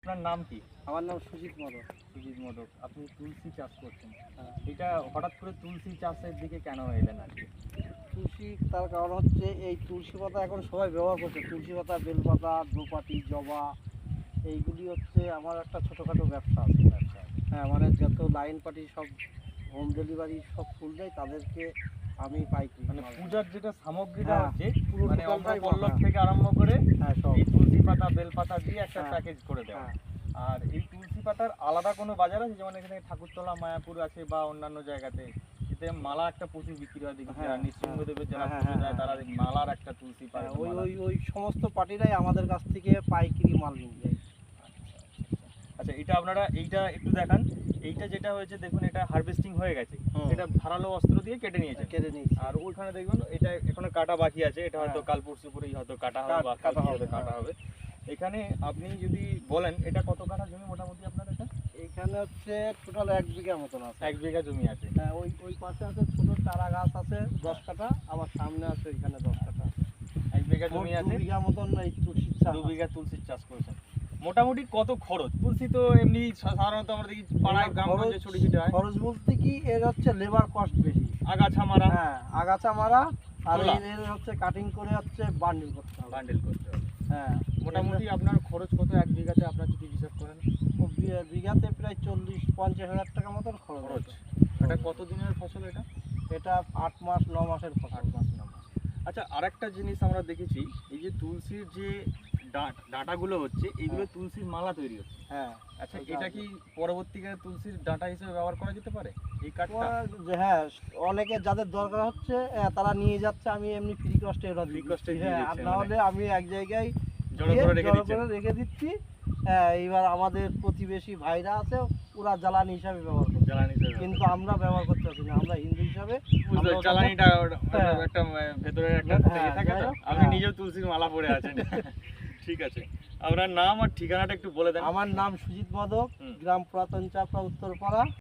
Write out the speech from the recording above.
আপনার নাম কি? আমার নাম সুজিত মোদক। সুজিত মোদক। আপনি তুলসী চাষ করছেন। হ্যাঁ। এটা হঠাৎ করে তুলসী চাষের দিকে কেন এলেন আজকে? তুলসী তার কারণ হচ্ছে এই তুলসী পাতা এখন সবাই ব্যবহার করছে। তুলসী পাতা, বেলপাতা, দোপাটি, জবা এইগুলি হচ্ছে আমার একটা ছোটোখাটো ব্যবসা আছে। আচ্ছা। হ্যাঁ, মানে যত লাইন পার্টি সব হোম ডেলিভারি সব ফুল দেয় তাদেরকে আমি পাইকারি মানে মাল দিই। পূজার যেটা সামগ্রীটা হ্যাঁ, হচ্ছে পুরো মানে টোটালটাই অমরপল্লব হ্যাঁ। থেকে আরম্ভ করে হ্যাঁ, সব। এই তুলসী পাতা বেলপাতা দিয়ে একটা হ্যাঁ। প্যাকেজ করে দেওয়া। হ্যাঁ, আর এই তুলসী পাতার আলাদা কোনো বাজার আছে? যেমন এখানে ঠাকুরতলা, মায়াপুর আছে বা অন্যান্য জায়গাতে এতে মালা একটা প্রচুর বিক্রি হয় দেখি। হ্যাঁ, যারা নৃসিংহদেবের যারা হ্যাঁ, পুজো হ্যাঁ, দেয় তারা হ্যাঁ, দেখি মালার একটা তুলসী হ্যাঁ, পাতা ওই মালা। ওই ওই সমস্ত পার্টিরাই আমাদের কাছ থেকে পাইকারি মাল নিয়ে যায়। আচ্ছা, এটা আপনারা এইটা একটু দেখান। এইটা যেটা হয়েছে দেখুন, এটা হারভেস্টিং হয়ে গেছে। হুম। এটা ধারালো অস্ত্র দিয়ে কেটে নিয়েছে। কেটে নিয়েছি। আর ওইখানে দেখবেন এটা এখনো কাটা বাকি আছে। এটা হয়তো হ্যাঁ। কাল পরশু পরেই হয়তো কাটা হবে বা কাটা কালকে হবে, হয়তো কাটা হ্যাঁ। হবে। এখানে আপনি যদি বলেন এটা কত কাঠা জমি মোটামুটি আপনার এটা? এইখানে হচ্ছে টোটাল 1 বিঘা মতন আছে। 1 বিঘা জমি আছে। হ্যাঁ, ওই ওই পাশে আছে ছোট চারা গাছ আছে 10 কাঠা, আবার সামনে আছে ওইখানে 10 কাঠা। 1 বিঘা মোট জমি 2 আছে। বিঘা মতন এই তুলসীর চাষ 2 আছে। বিঘা তুলসীর চাষ করেছেন। মোটামুটি কত খরচ? তুলসী তো এমনি সাধারণত আমরা দেখি পাড়ায় গ্রামগঞ্জে ছড়িয়ে হয়। খরচ বলতে কি এর হচ্ছে লেবার কস্ট বেশি। আগাছা মারা, হ্যাঁ, আগাছা মারা আর তোলা। এর হচ্ছে কাটিং করে হচ্ছে বান্ডিল করতে হবে। বান্ডেল করতে হবে। হ্যাঁ, মোটামুটি আপনার খরচ কত 1 বিঘাতে আপনার যদি হিসাব করেন? বিঘাতে প্রায় 40-50 হাজার টাকা মতন খরচ খরচ। হচ্ছে। এটা কত দিনের ফসল এটা? এটা 8 মাস 9 মাসের ফসল। 8 মাস 9 মাস। আচ্ছা, আরেকটা জিনিস আমরা দেখেছি, এই যে তুলসীর যে ডাঁটাগুলো হচ্ছে এইগুলো হ্যাঁ। তুলসীর মালা তৈরি হচ্ছে। হ্যাঁ, আচ্ছা, ওইটা এটা আছে। কি পরবর্তীকালে তুলসীর ডাঁটা হিসেবে ব্যবহার করা যেতে পারে এই কাঠটা? হ্যাঁ, অনেকে যাদের দরকার হচ্ছে তারা নিয়ে যাচ্ছে, আমি এমনি ফ্রি কস্টে এরা Free দিই। cost এ দিয়ে হ্যাঁ, আর দিচ্ছেন না মানে। হলে আমি এক জায়গায় জড়ো দিয়ে করে রেখে জড়ো দিচ্ছেন। করে রেখে দিচ্ছি। হ্যাঁ, এইবার আমাদের প্রতিবেশী ভাইরা আছে ওরা জ্বালানি হিসাবে ব্যবহার করে, জ্বালানি হিসেবে কিন্তু আমরা ব্যবহার করতে পারছি না। আমরা হিন্দু হিসাবে বুঝতে আমরা পারছি, ওটাকে- জ্বালানিটা হ্যাঁ। একটা ভেতরে একটা হ্যাঁ, থাকে যাই তো। হোক, আপনি হ্যাঁ। নিজেও তুলসীর মালা পরে আছেন। ঠিক আছে, আপনার নাম আর ঠিকানাটা একটু বলে দেন। আমার নাম সুজিত মোদক, হুম। গ্রাম পুরাতন চাপড়া, উত্তরপাড়া।